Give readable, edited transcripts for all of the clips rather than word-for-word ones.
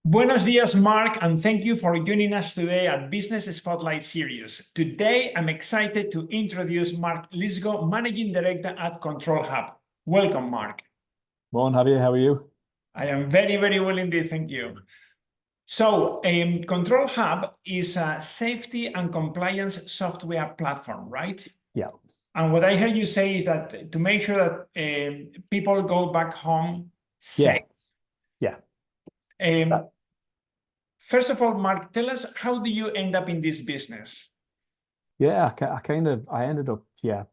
Buenos dias, Mark, and thank you for joining us today at Business Spotlight Series. Today, I'm excited to introduce Mark Lisgo, Managing Director at Ctrl Hub. Welcome, Mark. Morning, Javier. How are you? I am very, very well indeed, thank you. So, Ctrl Hub is a safety and compliance software platform, right? Yeah. And what I heard you say is that to make sure that people go back home safe. Yeah. First of all, Mark, tell us, how do you end up in this business? Yeah, I ended up,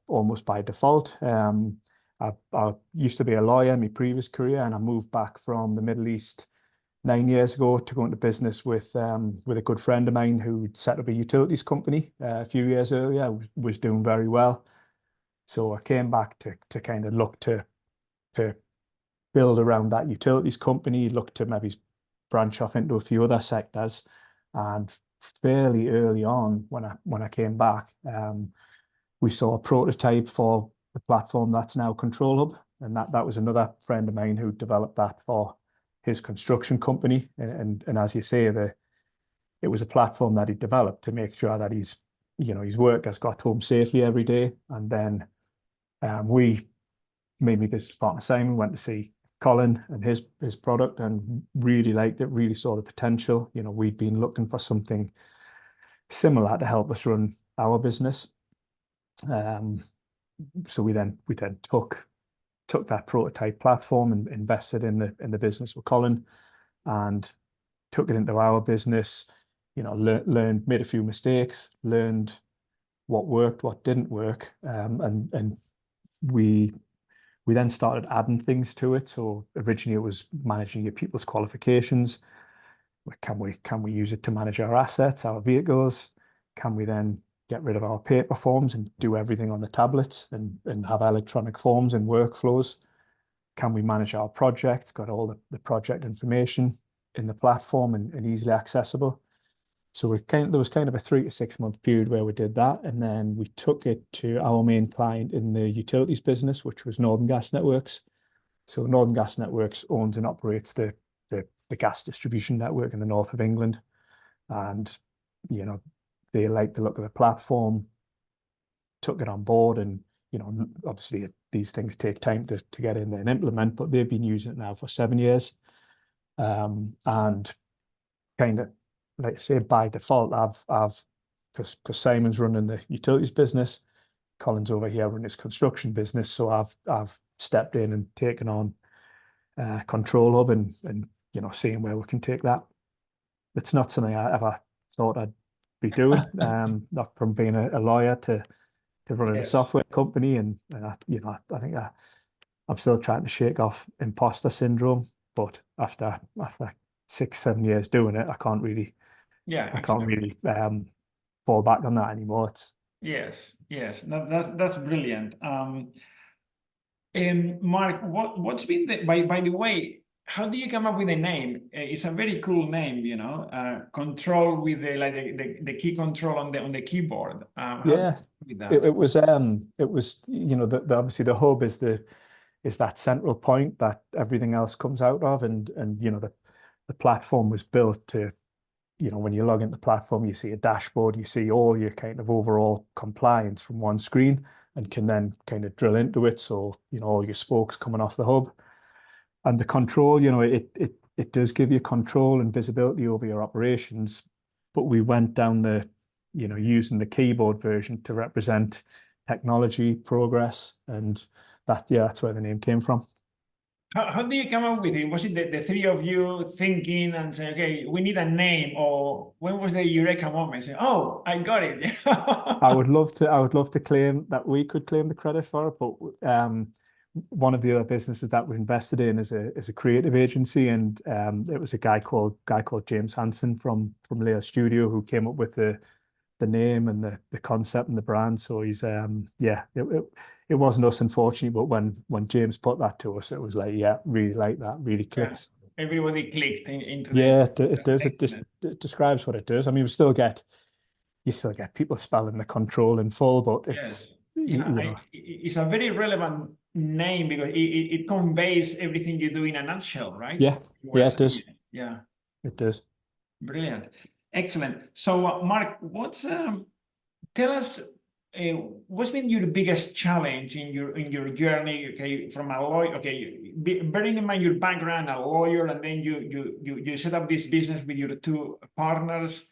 almost by default. I used to be a lawyer in my previous career, and I moved back from the Middle East 9 years ago to go into business with a good friend of mine who set up a utilities company a few years earlier. Was doing very well. So I came back to kind of look to build around that utilities company, look to maybe branch off into a few other sectors. And fairly early on, when I came back, we saw a prototype for the platform that's now Ctrl Hub, and that was another friend of mine who developed that for his construction company. And as you say, it was a platform that he developed to make sure that his workers got home safely every day. And then me and my business partner Simon went to see Colin and his product and really liked it, really saw the potential. We'd been looking for something similar to help us run our business. So we then took that prototype platform and invested in the business with Colin and took it into our business. Learned, made a few mistakes, learned what worked, what didn't work, and we then started adding things to it. So originally it was managing your people's qualifications. Can we use it to manage our assets, our vehicles? Can we then get rid of our paper forms and do everything on the tablets and have electronic forms and workflows? Can we manage our projects? Got all the project information in the platform and easily accessible. So there was kind of a 3 to 6 month period where we did that, and then we took it to our main client in the utilities business, which was Northern Gas Networks. So Northern Gas Networks owns and operates the gas distribution network in the north of England, and they liked the look of the platform, took it on board, and obviously these things take time to get in there and implement, but they've been using it now for 7 years, and kind of, like I say, by default, because Simon's running the utilities business, Colin's over here running his construction business, so I've stepped in and taken on Ctrl Hub and seeing where we can take that. It's not something I ever thought I'd be doing, not from being a lawyer to running a software company, and I think I'm still trying to shake off imposter syndrome, but after 6-7 years doing it, I can't really fall back on that anymore. Yes, that's brilliant. Mark, what's been by the way, how do you come up with a name? It's a very cool name, control with the key control on the keyboard. It was obviously the hub is that central point that everything else comes out of, and the platform was built to, when you log into the platform, you see a dashboard, you see all your kind of overall compliance from one screen, and can then kind of drill into it. So, all your spokes coming off the hub. And the control, it does give you control and visibility over your operations. But we went down using the keyboard version to represent technology progress. And that's where the name came from. How do you come up with it? Was it the three of you thinking and saying, okay, we need a name? Or when was the eureka moment? Say, oh, I got it. I would love to claim that we could claim the credit for it, but one of the other businesses that we invested in is a creative agency, and it was a guy called James Hansen from Leo Studio who came up with the name and the concept and the brand. So he's it wasn't us, unfortunately, but when James put that to us, it was like, really like that, really clicks. Yeah. Everybody clicked into it does. It describes what it does. I mean, you still get people spelling the control in full, but it's it's a very relevant name because it conveys everything you do in a nutshell, right? Yeah, it does. Yeah. It does. Brilliant. Excellent. So, Mark, tell us what's been your biggest challenge in your journey? Okay, from a lawyer. Okay, bearing in mind your background, a lawyer, and then you set up this business with your two partners,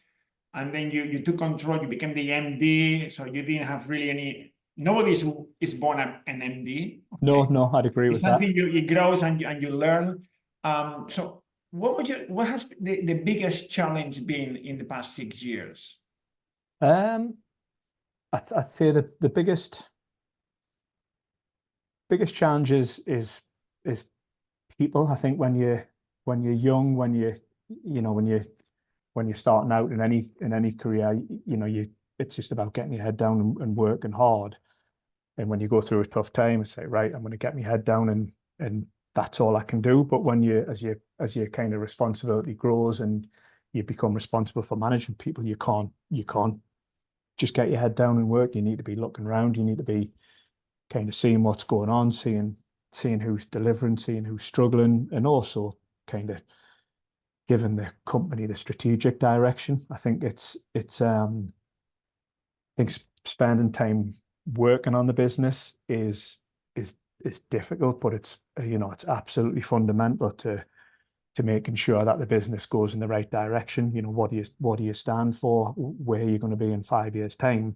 and then you took control. You became the MD, so you didn't have really any. Nobody is born an MD. No, Okay, no, I'd agree it's with that. something it grows and you learn. So what has the biggest challenge been in the past 6 years? Um, I'd say that the biggest challenge is people. I think when you're young, when you're starting out in any career, it's just about getting your head down and working hard. And when you go through a tough time, it's like, right, I'm going to get my head down and that's all I can do. But as your kind of responsibility grows and you become responsible for managing people, you can't just get your head down and work. You need to be looking around. You need to be kind of seeing what's going on, seeing who's delivering, seeing who's struggling, and also kind of giving the company the strategic direction. I think spending time working on the business is difficult, but it's absolutely fundamental to making sure that the business goes in the right direction. What do you stand for? Where are you going to be in 5 years' time?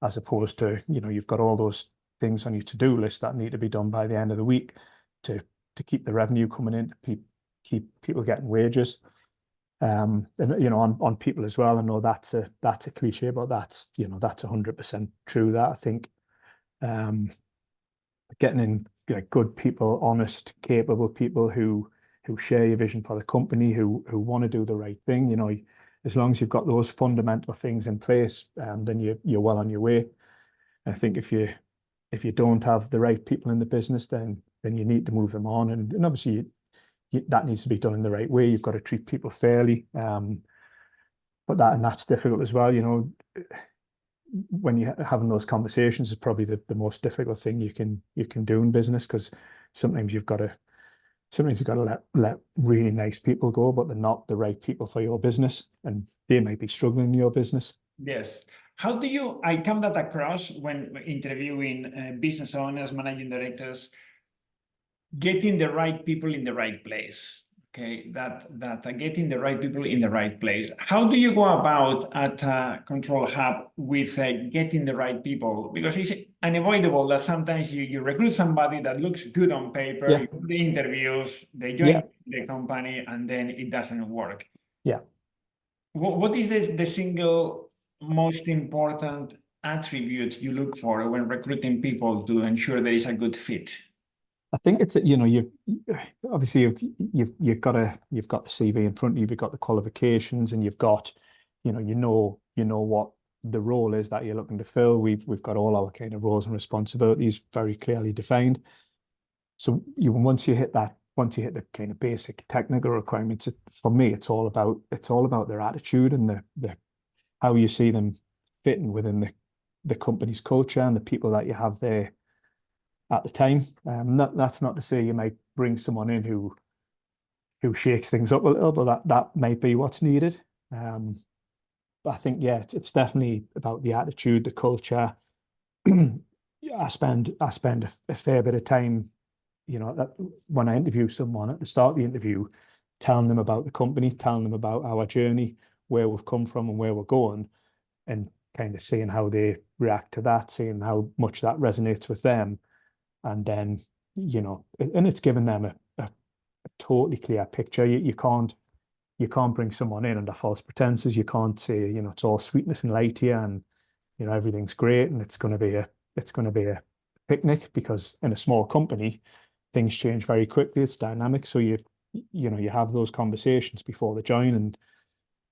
As opposed to, you've got all those things on your to-do list that need to be done by the end of the week to keep the revenue coming in, to keep people getting wages. And on people as well. I know that's a cliche, but that's 100% true. That I think getting in good people, honest, capable people who share your vision for the company, who want to do the right thing. As long as you've got those fundamental things in place, then you're well on your way. And I think if you don't have the right people in the business, then you need to move them on. And obviously that needs to be done in the right way. You've got to treat people fairly. But that's difficult as well. When you're having those conversations is probably the most difficult thing you can do in business, because sometimes you've got to let really nice people go, but they're not the right people for your business, and they might be struggling in your business. Yes. How do I come that across when interviewing business owners, managing directors, getting the right people in the right place? Okay, getting the right people in the right place. How do you go about at Ctrl Hub with getting the right people? Because it's unavoidable that sometimes you recruit somebody that looks good on paper, Yeah. you do the interviews, they join Yeah. the company, and then it doesn't work. Yeah. What is the single most important attribute you look for when recruiting people to ensure there is a good fit? I think it's you obviously you've got the CV in front of you, you've got the qualifications, and you've got you know what the role is that you're looking to fill. We've got all our kind of roles and responsibilities very clearly defined. So once you hit the kind of basic technical requirements, for me it's all about their attitude and the how you see them fitting within the company's culture and the people that you have there at the time. That's not to say you might bring someone in who shakes things up a little, but that might be what's needed. But I think it's definitely about the attitude, the culture. I spend a fair bit of time, when I interview someone at the start of the interview, telling them about the company, telling them about our journey, where we've come from and where we're going, and kind of seeing how they react to that, seeing how much that resonates with them. And then, and it's given them a totally clear picture. You can't bring someone in under false pretenses. You can't say, it's all sweetness and light here and, everything's great and it's going to be a picnic, because in a small company, things change very quickly. It's dynamic. So you have those conversations before they join,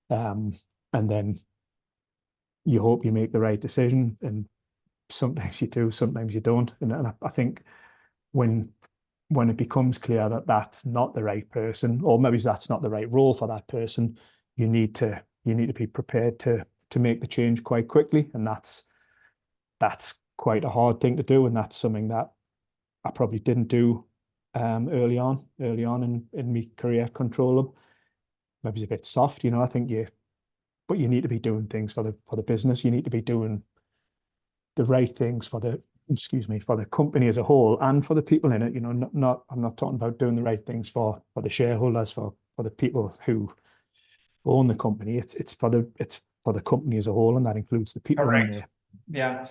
and then you hope you make the right decision. And sometimes you do, sometimes you don't. And I think when it becomes clear that that's not the right person, or maybe that's not the right role for that person, you need to be prepared to make the change quite quickly. And that's quite a hard thing to do, and that's something that I probably didn't do early on in my career at Ctrl Hub. maybe it's a bit soft, you know. I think but you need to be doing things for the business. You need to be doing the right things for the company as a whole and for the people in it. You know, I'm not talking about doing the right things for the shareholders, for the people who own the company. It's for the company as a whole, and that includes the people in Correct. there.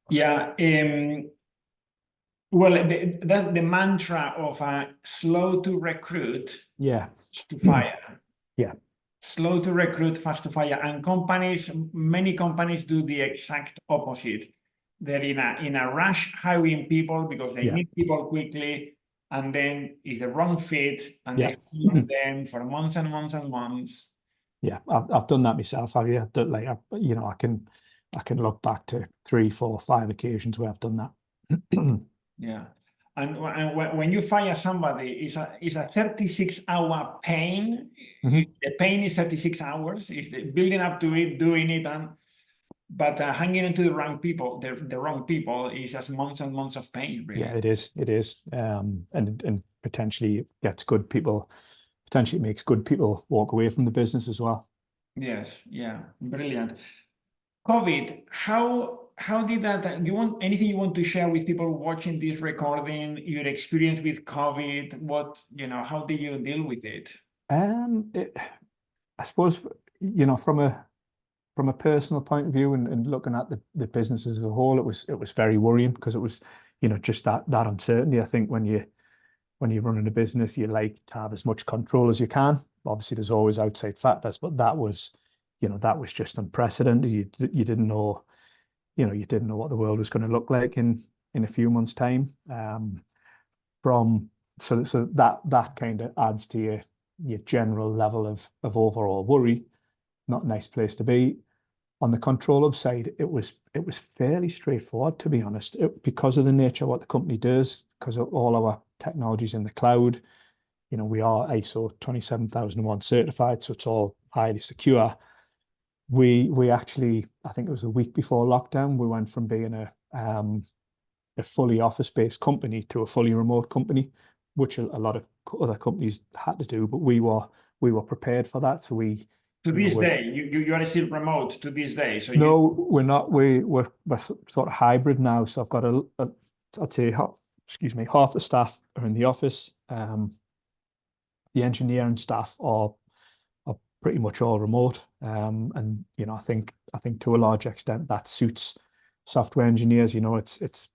Yeah. Well, that's the mantra of slow to recruit, Yeah. to fire. Yeah. Slow to recruit, fast to fire. And many companies do the exact opposite. They're in a rush hiring people because they Yeah. need people quickly, and then it's the wrong fit, and Yeah. they hold them for months and months and months. Yeah, I've done that myself. You know, I can look back to 3, 4, 5 occasions where I've done that. Yeah. And when you fire somebody, it's a 36-hour pain. Mhm. The pain is 36 hours. It's the building up to it, doing it, but hanging on to the wrong people, the wrong people, is just months and months of pain, really. Yeah, it is. It is. And potentially gets good people. Potentially makes good people walk away from the business as well. Yes. Yeah. Brilliant. COVID, how did that, anything you want to share with people watching this recording, your experience with COVID? How did you deal with it? I suppose, you know, from a personal point of view and looking at the businesses as a whole, it was very worrying because it was, you know, just that uncertainty. I think when you're running a business, you like to have as much control as you can. Obviously, there's always outside factors, but that was just unprecedented. You didn't know, you didn't know what the world was going to look like in a few months' time. So that kind of adds to your general level of overall worry. Not a nice place to be. On the Ctrl Hub side, it was fairly straightforward, to be honest, because of the nature of what the company does, because of all our technologies in the cloud. You know, we are ISO 27001 certified, so it's all highly secure. We actually, I think it was a week before lockdown, we went from being a fully office-based company to a fully remote company, which a lot of other companies had to do, but we were prepared for that. So to this day, you are still remote to this day. So no, we're not. We're sort of hybrid now. So I've got I'd say half the staff are in the office. The engineering staff are pretty much all remote. And you know, I think to a large extent that suits software engineers. You know, it's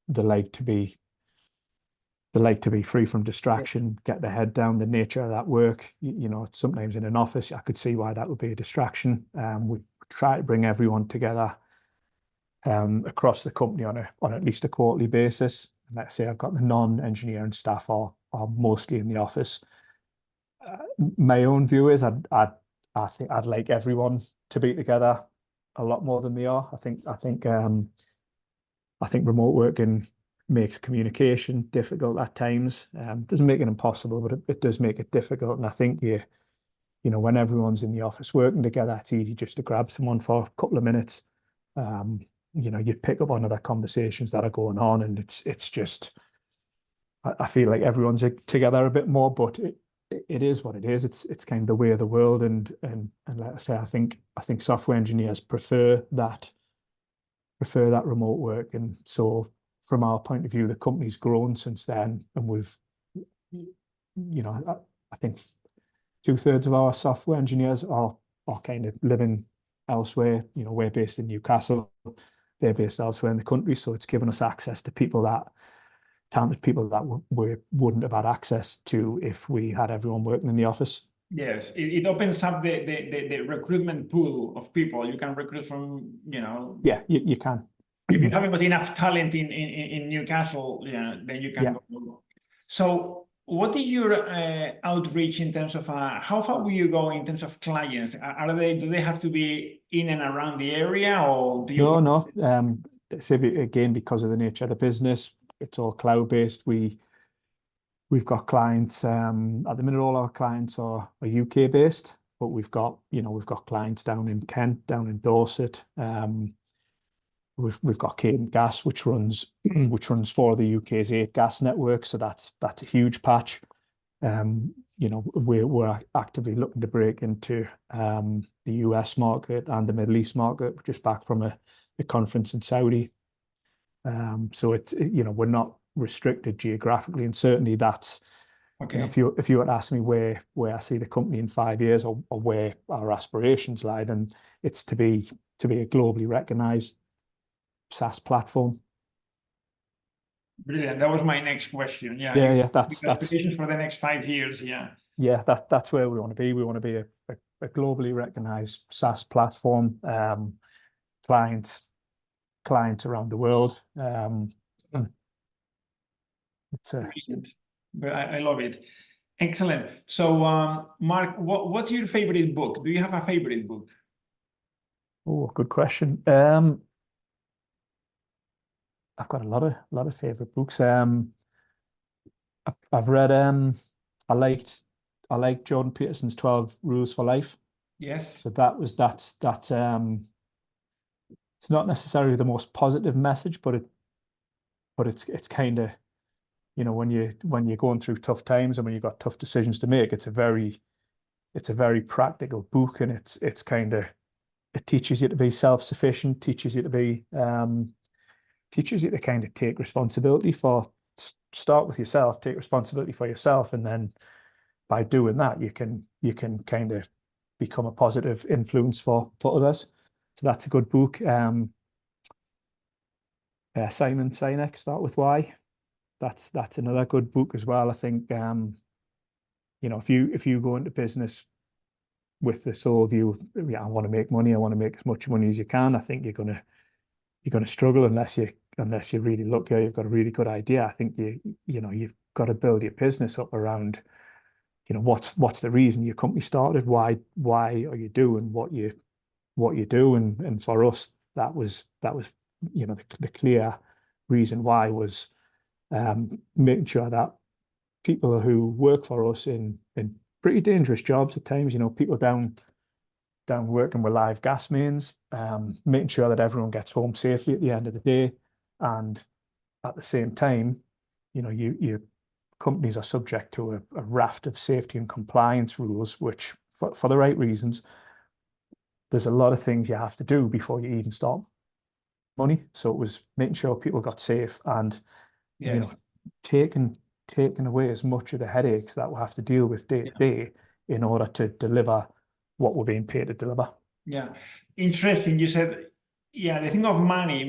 they like to be free from distraction, get their head down. The nature of that work, you know, sometimes in an office, I could see why that would be a distraction. We try to bring everyone together across the company on at least a quarterly basis. And let's say I've got the non-engineering staff are mostly in the office. My own view is I think I'd like everyone to be together a lot more than they are. I think remote working makes communication difficult at times. Doesn't make it impossible, but it does make it difficult. And I think you know, when everyone's in the office working together, it's easy just to grab someone for a couple of minutes. You know, you pick up on other conversations that are going on, and it's just, I feel like everyone's together a bit more, but it is what it is. It's kind of the way of the world, and like I say, I think software engineers prefer that remote work. And so from our point of view, the company's grown since then, and we've, you know, I think 2/3 of our software engineers are kind of living elsewhere. You know, we're based in Newcastle, they're based elsewhere in the country, so it's given us access to talented people that we wouldn't have had access to if we had everyone working in the office. Yes, it opens up the recruitment pool of people you can recruit from, you know. Yeah, you can. If you haven't got enough talent in Newcastle, yeah, then you can go. So what is your outreach in terms of how far will you go in terms of clients? Do they have to be in and around the area, or do you? No. So again, because of the nature of the business, it's all cloud-based. We've got clients, at the minute, all our clients are UK based, but we've got clients down in Kent, down in Dorset. We've got Cadent Gas, which runs for the UK's 8 gas network. So that's a huge patch. we're actively looking to break into the US market and the Middle East market. We're just back from a conference in Saudi. So we're not restricted geographically, and certainly that's, Okay. if you were to ask me where I see the company in 5 years, or where our aspirations lie, then it's to be a globally recognized SaaS platform. Brilliant. That was my next question. Yeah. Yeah, that's Aspirations for the next 5 years. Yeah. that's where we want to be. We want to be a globally recognized SaaS platform. Clients around the world. It's Brilliant. But I love it. Excellent. So, Mark, what's your favorite book? Do you have a favorite book? Oh, good question. I've got a lot of favorite books. I've read I liked Jordan Peterson's 12 Rules for Life. Yes. So that's it's not necessarily the most positive message, but it's kind of, when you're going through tough times and when you've got tough decisions to make, it's a very practical book, and it's kind of, it teaches you to be self-sufficient, teaches you to kind of take responsibility for, start with yourself, take responsibility for yourself, and then by doing that, you can kind of become a positive influence for others. So that's a good book. Simon Sinek, Start With Why. That's another good book as well. I think if you go into business with the sole view, I want to make money, I want to make as much money as you can, I think you're gonna struggle unless you really look, you've got a really good idea. I think you've got to build your business up around, what's the reason your company started, why are you doing what you do, and for us that was the clear reason why was making sure that people who work for us in pretty dangerous jobs at times, people down working with live gas mains, making sure that everyone gets home safely at the end of the day, and at the same time, your companies are subject to a raft of safety and compliance rules, which for the right reasons, there's a lot of things you have to do before you even start money. So it was making sure people got safe, and Yes. taking away as much of the headaches that we have to deal with day to day in order to deliver what we're being paid to deliver. Yeah. Interesting. You said, the thing of money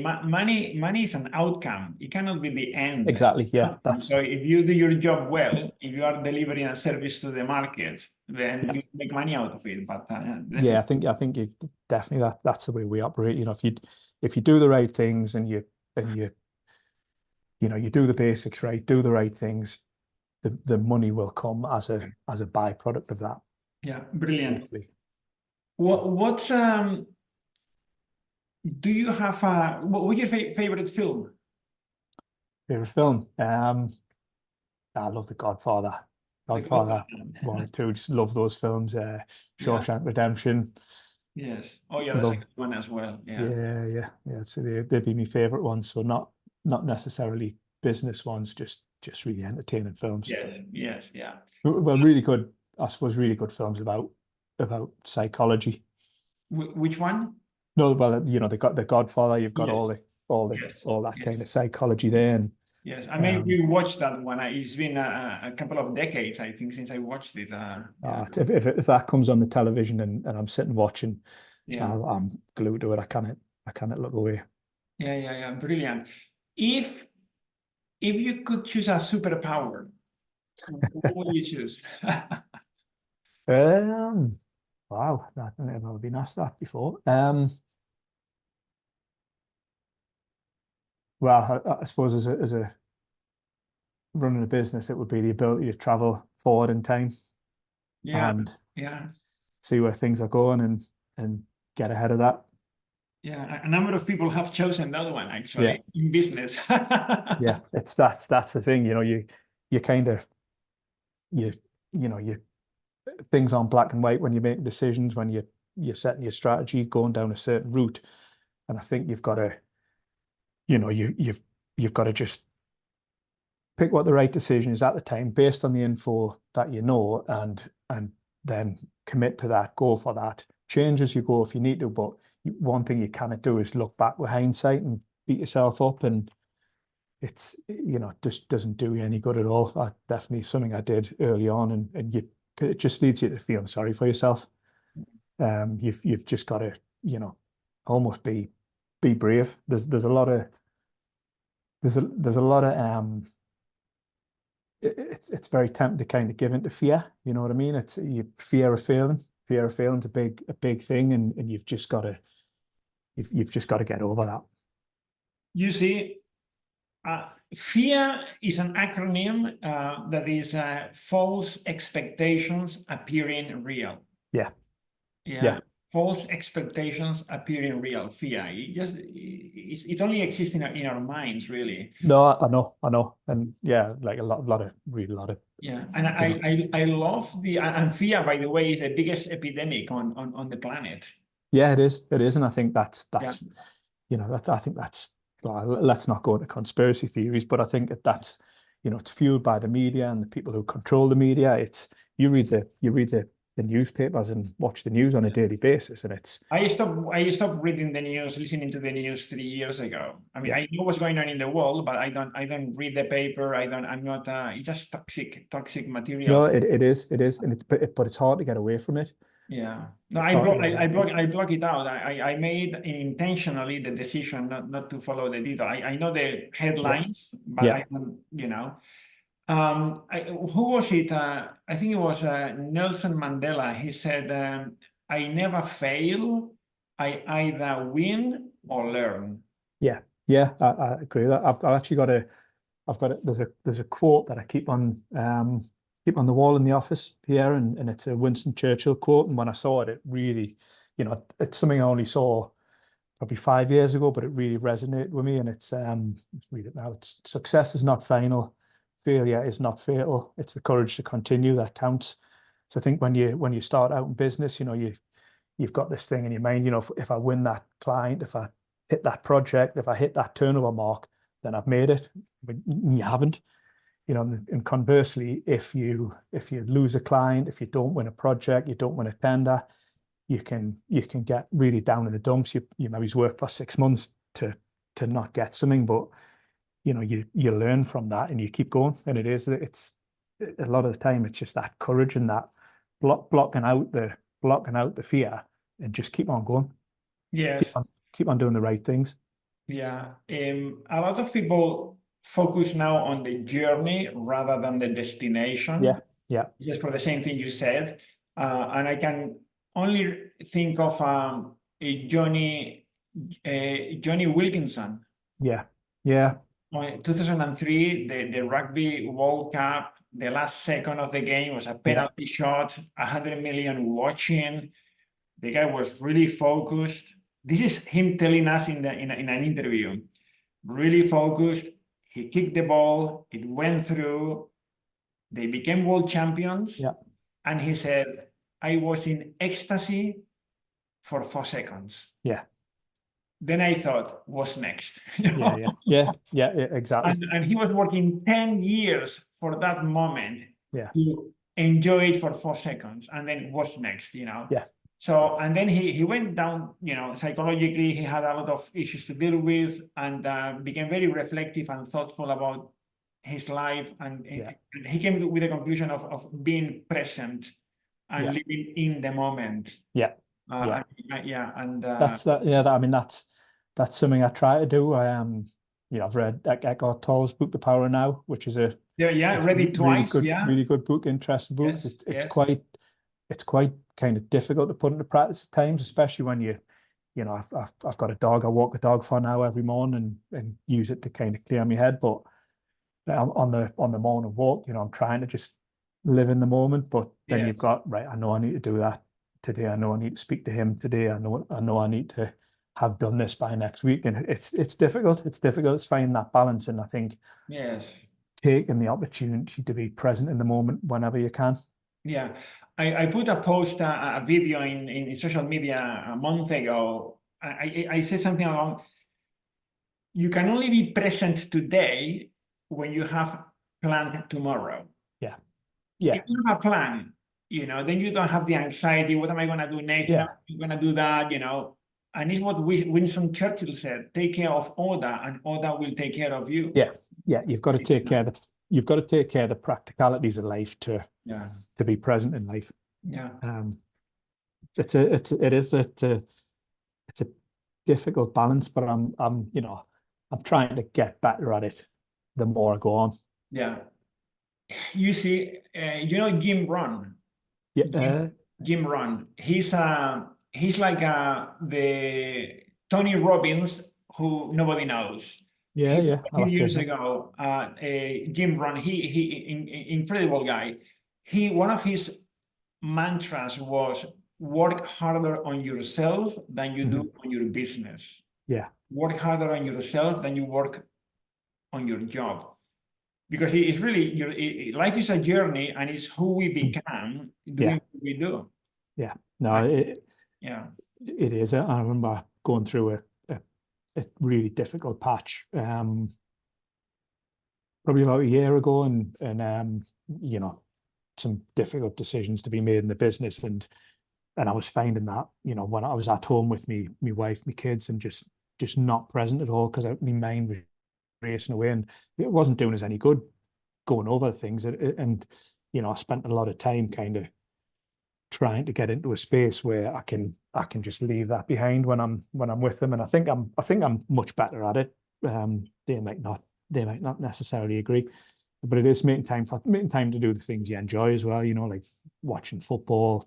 is an outcome. It cannot be the end. Exactly. Yeah. So if you do your job well, if you are delivering a service to the market, then you make money out of it. But I think you definitely, that's the way we operate. If you do the right things, and you do the basics right, do the right things, the money will come as a byproduct of that. Yeah, brilliant. Hopefully. What's do you have what's your favorite film? Favorite film? I love The Godfather. Godfather 1 and 2. Just love those films. Shawshank Redemption. Yes. Oh yeah, that's a good one as well. Yeah. So they'd be my favorite ones. So not necessarily business ones, just really entertaining films. Yes. Yeah. Well, really good, I suppose, really good films about psychology. Which one? No, well, they got The Godfather. You've got all that kind of psychology there. And yes, I may rewatch that one. It's been a couple of decades, I think, since I watched it. If that comes on the television and I'm sitting watching, yeah, I'm glued to it. I cannot look away. Yeah. Brilliant. If you could choose a superpower, what would you choose? Wow, I've never been asked that before. Well, I suppose as a running a business, it would be the ability to travel forward in time and see where things are going and get ahead of that. Yeah, a number of people have chosen that one actually in business. That's the thing. You kind of you things aren't black and white when you make decisions, when you're setting your strategy, going down a certain route, and I think you've got to, you've got to just pick what the right decision is at the time based on the info that you know, and then commit to that, go for that. Change as you go if you need to, but one thing you cannot do is look back with hindsight and beat yourself up, and it's, you know, just doesn't do you any good at all. Definitely something I did early on, and it just leads you to feeling sorry for yourself. You've just got to, you know, almost be brave. There's a lot of it's very tempting to kind of give into fear. You know what I mean? It's fear of failing. Fear of failing is a big thing, and you've just got to get over that. You see, fear is an acronym that is false expectations appearing real. Yeah. Yeah. False expectations appearing real. Fear. It only exists in our minds, really. No, I know, and yeah, like a lot of. Yeah, and I love and fear, by the way, is the biggest epidemic on the planet. Yeah, it is, and I think that's Yeah. you know, I think that's, well, let's not go into conspiracy theories, but I think that's, you know, it's fueled by the media and the people who control the media. It's you read the newspapers and watch the news on a daily basis, and it's I stopped reading the news, listening to the news 3 years ago. I mean, I know what's going on in the world, but I don't read the paper. I'm not. It's just toxic material. No, it is, and but it's hard to get away from it. Yeah. No, I block it out. I made intentionally the decision not to follow the detail. I know the headlines, but I don't, you know. Who was it? I think it was Nelson Mandela. He said, I never fail. I either win or learn. Yeah, I agree with that. I've actually got there's a quote that I keep on the wall in the office here, and it's a Winston Churchill quote. And when I saw it, it really, you know, it's something I only saw probably 5 years ago, but it really resonated with me. And it's let's read it now. It's success is not final, failure is not fatal. It's the courage to continue that counts. So I think when you start out in business, you know, you've got this thing in your mind, you know, if I win that client, if I hit that project, if I hit that turnover mark, then I've made it. But you haven't, you know. And conversely, if you lose a client, if you don't win a project, you don't win a tender, you can get really down in the dumps. You maybe work for 6 months to not get something, but you know, you learn from that and you keep going. And it's a lot of the time it's just that courage and that blocking out the fear and just keep on going. Yes. Keep on doing the right things. Yeah. A lot of people focus now on the journey rather than the destination. Yeah. Just for the same thing you said. And I can only think of a Johnny Wilkinson. Yeah. 2003, the Rugby World Cup, the last second of the game was a penalty shot, 100 million watching. The guy was really focused. This is him telling us in an interview. Really focused. He kicked the ball. It went through. They became world champions. Yeah. And he said, I was in ecstasy for 4 seconds. Yeah. Then I thought, what's next? Yeah, exactly. And he was working 10 years for that moment to enjoy it for 4 seconds. And then what's next, you know? Yeah. So, and then he went down, you know, psychologically, he had a lot of issues to deal with, and became very reflective and thoughtful about his life. And he came with the conclusion of being present and living in the moment. That's that. Yeah, I mean, that's something I try to do. You know, I've read Eckhart Tolle's book, The Power of Now, which is read it twice. Really good book, interesting book. It's quite kind of difficult to put into practice at times, especially when you know, I've got a dog. I walk the dog for an hour every morning and use it to kind of clear my head. But on the morning walk, you know, I'm trying to just live in the moment. But then you've got, right, I know I need to do that today. I know I need to speak to him today. I know I need to have done this by next week. And it's difficult. It's difficult to find that balance. And I think taking the opportunity to be present in the moment whenever you can. Yeah, I put a post, a video in social media a month ago. I said something along, you can only be present today when you have plan tomorrow. Yeah. Yeah. If you have a plan, then you don't have the anxiety. What am I going to do next? Yeah. I'm going to do that, And it's what Winston Churchill said: take care of order, and order will take care of you. Yeah. Yeah. You've got to take care of the practicalities of life to be present in life. Yeah. It is a difficult balance, but I'm trying to get better at it the more I go on. Yeah. You see, Jim Rohn. Yeah. Jim Rohn. He's like the Tony Robbins who nobody knows. Yeah. Yeah. A few years ago, Jim Rohn, he incredible guy. One of his mantras was work harder on yourself than you do on your business. Yeah. Work harder on yourself than you work on your job. Because it's really, life is a journey, and it's who we become doing what we do. Yeah. No, it is. I remember going through a really difficult patch probably about a year ago, and some difficult decisions to be made in the business, and I was finding that when I was at home with me wife, my kids, and just not present at all, because my mind was racing away, and it wasn't doing us any good going over things, and I spent a lot of time kind of trying to get into a space where I can just leave that behind when I'm with them, and I think I'm much better at it. They might not necessarily agree, but it is making time to do the things you enjoy as well, like watching football,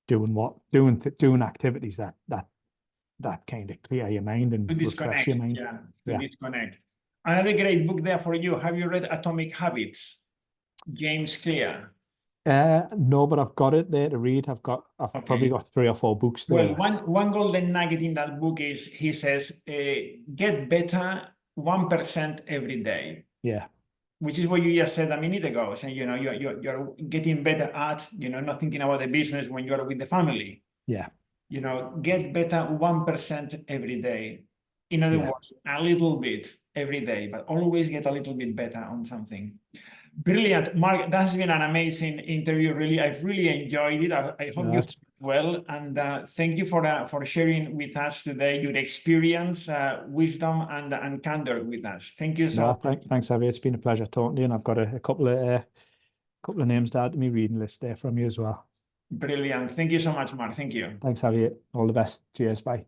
doing activities that kind of clear your mind and refresh your mind. Disconnect. Another great book there for you. Have you read Atomic Habits? James Clear. No, but I've got it there to read. I've probably got 3 or 4 books there. Well, one golden nugget in that book is, he says, get better 1% every day. Yeah. Which is what you just said a minute ago. So, you're getting better at, not thinking about the business when you're with the family. Yeah. Get better 1% every day. In other words, a little bit every day, but always get a little bit better on something. Brilliant, Mark. That's been an amazing interview. Really, I've really enjoyed it. I hope you did well, and thank you for sharing with us today your experience, wisdom, and candor with us. Thank you so much. Thanks, Javier. It's been a pleasure talking to you, and I've got a couple of names to add to my reading list there from you as well. Brilliant. Thank you so much, Mark. Thank you. Thanks, Javier. All the best. Cheers. Bye.